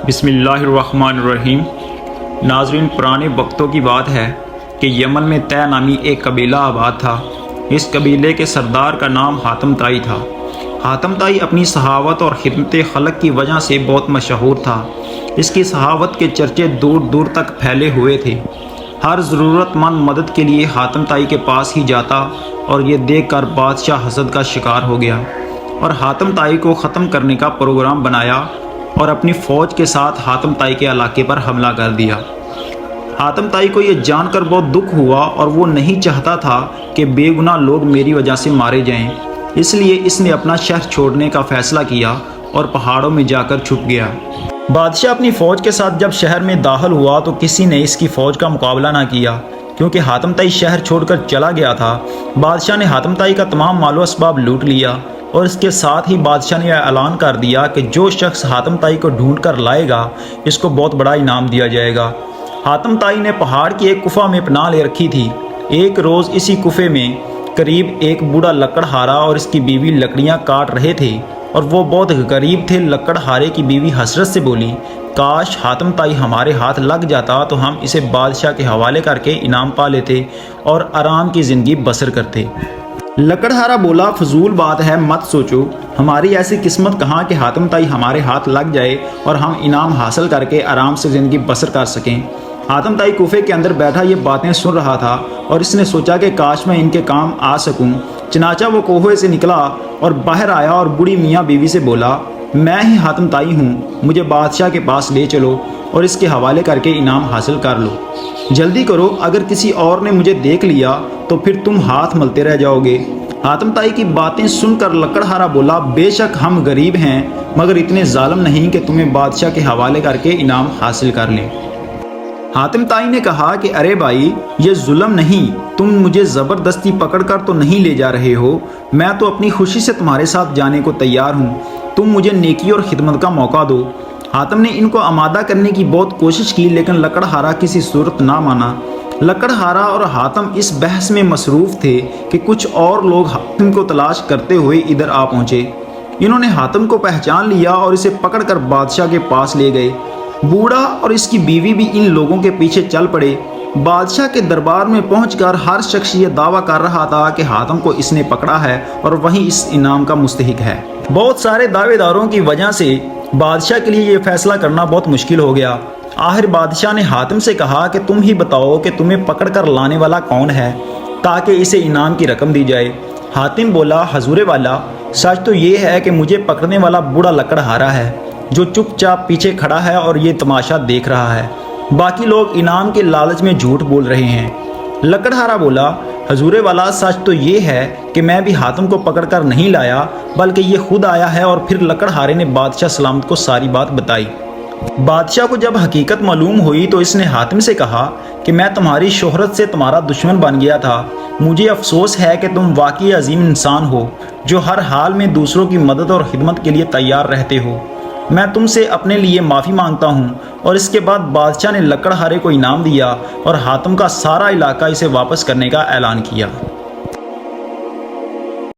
بسم اللہ الرحمن الرحیم۔ ناظرین، پرانے وقتوں کی بات ہے کہ یمن میں طے نامی ایک قبیلہ آباد تھا۔ اس قبیلے کے سردار کا نام حاتم طائی تھا۔ حاتم طائی اپنی سخاوت اور خدمت خلق کی وجہ سے بہت مشہور تھا۔ اس کی سخاوت کے چرچے دور دور تک پھیلے ہوئے تھے۔ ہر ضرورت مند مدد کے لیے حاتم طائی کے پاس ہی جاتا اور یہ دیکھ کر بادشاہ حسد کا شکار ہو گیا اور حاتم طائی کو ختم کرنے کا پروگرام بنایا اور اپنی فوج کے ساتھ حاتم طائی کے علاقے پر حملہ کر دیا۔ حاتم طائی کو یہ جان کر بہت دکھ ہوا اور وہ نہیں چاہتا تھا کہ بے گناہ لوگ میری وجہ سے مارے جائیں، اس لیے اس نے اپنا شہر چھوڑنے کا فیصلہ کیا اور پہاڑوں میں جا کر چھپ گیا۔ بادشاہ اپنی فوج کے ساتھ جب شہر میں داخل ہوا تو کسی نے اس کی فوج کا مقابلہ نہ کیا، کیونکہ حاتم طائی شہر چھوڑ کر چلا گیا تھا۔ بادشاہ نے حاتم طائی کا تمام مال و اسباب لوٹ لیا اور اس کے ساتھ ہی بادشاہ نے اعلان کر دیا کہ جو شخص حاتم طائی کو ڈھونڈ کر لائے گا اس کو بہت بڑا انعام دیا جائے گا۔ حاتم طائی نے پہاڑ کی ایک گفا میں پناہ لے رکھی تھی۔ ایک روز اسی گفے میں قریب ایک بوڑھا لکڑہارا اور اس کی بیوی لکڑیاں کاٹ رہے تھے اور وہ بہت غریب تھے۔ لکڑہارے کی بیوی حسرت سے بولی، کاش حاتم طائی ہمارے ہاتھ لگ جاتا تو ہم اسے بادشاہ کے حوالے کر کے انعام پا لیتے اور آرام کی زندگی بسر کرتے۔ لکڑہارا بولا، فضول بات ہے، مت سوچو، ہماری ایسی قسمت کہاں کہ حاتم طائی ہمارے ہاتھ لگ جائے اور ہم انعام حاصل کر کے آرام سے زندگی بسر کر سکیں۔ حاتم طائی کوفے کے اندر بیٹھا یہ باتیں سن رہا تھا اور اس نے سوچا کہ کاش میں ان کے کام آ سکوں۔ چنانچہ وہ کوفے سے نکلا اور باہر آیا اور بوڑھی میاں بیوی سے بولا، میں ہی حاتم طائی ہوں، مجھے بادشاہ کے پاس لے چلو اور اس کے حوالے کر کے انعام حاصل کر لو۔ جلدی کرو، اگر کسی اور نے مجھے دیکھ لیا تو پھر تم ہاتھ ملتے رہ جاؤ گے۔ حاتم طائی کی باتیں سن کر لکڑہارا بولا، بے شک ہم غریب ہیں مگر اتنے ظالم نہیں کہ تمہیں بادشاہ کے حوالے کر کے انعام حاصل کر لیں۔ حاتم طائی نے کہا کہ ارے بھائی، یہ ظلم نہیں، تم مجھے زبردستی پکڑ کر تو نہیں لے جا رہے ہو، میں تو اپنی خوشی سے تمہارے ساتھ جانے کو تیار ہوں، تم مجھے نیکی اور خدمت کا موقع دو۔ حاتم نے ان کو آمادہ کرنے کی بہت کوشش کی لیکن لکڑہارا کسی صورت نہ مانا۔ لکڑہارا اور حاتم اس بحث میں مصروف تھے کہ کچھ اور لوگ حاتم کو تلاش کرتے ہوئے ادھر آ پہنچے۔ انہوں نے حاتم کو پہچان لیا اور اسے پکڑ کر بادشاہ کے پاس لے گئے۔ بوڑھا اور اس کی بیوی بھی ان لوگوں کے پیچھے چل پڑے۔ بادشاہ کے دربار میں پہنچ کر ہر شخص یہ دعویٰ کر رہا تھا کہ حاتم کو اس نے پکڑا ہے اور وہی اس انعام کا مستحق ہے۔ بہت سارے دعوے داروں کی وجہ سے بادشاہ کے لیے یہ فیصلہ کرنا بہت مشکل ہو گیا۔ آخر بادشاہ نے حاتم سے کہا کہ تم ہی بتاؤ کہ تمہیں پکڑ کر لانے والا کون ہے تاکہ اسے انعام کی رقم دی جائے۔ حاتم بولا، حضور والا، سچ تو یہ ہے کہ مجھے پکڑنے والا بوڑھا لکڑہارا ہے جو چپ چاپ پیچھے کھڑا ہے اور یہ تماشا دیکھ رہا ہے، باقی لوگ انعام کے لالچ میں جھوٹ بول رہے ہیں۔ لکڑہارا بولا، حضور والا، سچ تو یہ ہے کہ میں بھی حاتم کو پکڑ کر نہیں لایا بلکہ یہ خود آیا ہے۔ اور پھر لکڑہارے نے بادشاہ سلامت کو ساری بات بتائی۔ بادشاہ کو جب حقیقت معلوم ہوئی تو اس نے حاتم سے کہا کہ میں تمہاری شہرت سے تمہارا دشمن بن گیا تھا، مجھے افسوس ہے کہ تم واقعی عظیم انسان ہو جو ہر حال میں دوسروں کی مدد اور خدمت کے لیے تیار رہتے ہو۔ میں تم سے اپنے لیے معافی مانگتا ہوں۔ اور اس کے بعد بادشاہ نے لکڑہارے کو انعام دیا اور حاتم کا سارا علاقہ اسے واپس کرنے کا اعلان کیا۔